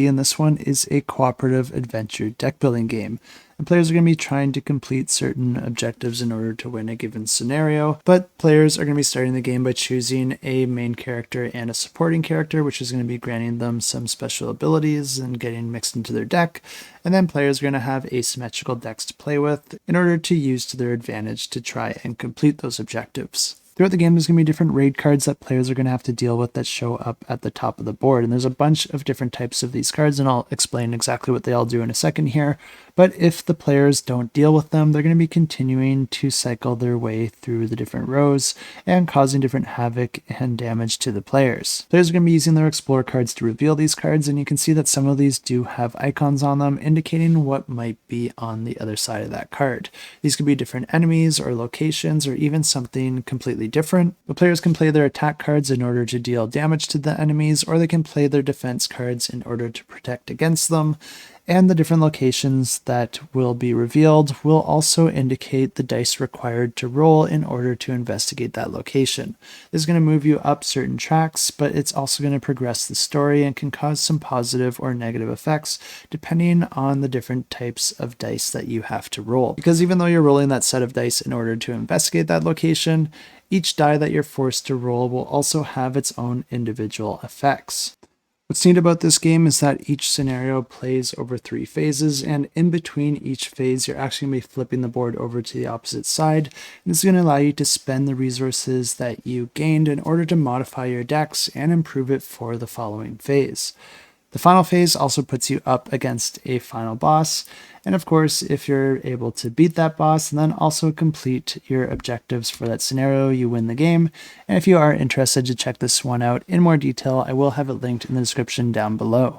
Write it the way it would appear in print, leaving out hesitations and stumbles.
And this one is a cooperative adventure deck building game. And players are going to be trying to complete certain objectives in order to win a given scenario, but players are going to be starting the game by choosing a main character and a supporting character, which is going to be granting them some special abilities and getting mixed into their deck. And then players are going to have asymmetrical decks to play with in order to use to their advantage to try and complete those objectives. Throughout the game, there's going to be different raid cards that players are going to have to deal with that show up at the top of the board. And there's a bunch of different types of these cards, and I'll explain exactly what they all do in a second here. But if the players don't deal with them, they're going to be continuing to cycle their way through the different rows and causing different havoc and damage to the players. Players are going to be using their explore cards to reveal these cards, and you can see that some of these do have icons on them indicating what might be on the other side of that card. These could be different enemies or locations or even something completely different. The players can play their attack cards in order to deal damage to the enemies, or they can play their defense cards in order to protect against them. And the different locations that will be revealed will also indicate the dice required to roll in order to investigate that location. This is going to move you up certain tracks, but it's also going to progress the story and can cause some positive or negative effects depending on the different types of dice that you have to roll. Because even though you're rolling that set of dice in order to investigate that location, each die that you're forced to roll will also have its own individual effects. What's neat about this game is that each scenario plays over 3 phases, and in between each phase you're actually going to be flipping the board over to the opposite side, and this is going to allow you to spend the resources that you gained in order to modify your decks and improve it for the following phase. The final phase also puts you up against a final boss, and of course if you're able to beat that boss and then also complete your objectives for that scenario, you win the game. And if you are interested to check this one out in more detail, I will have it linked in the description down below.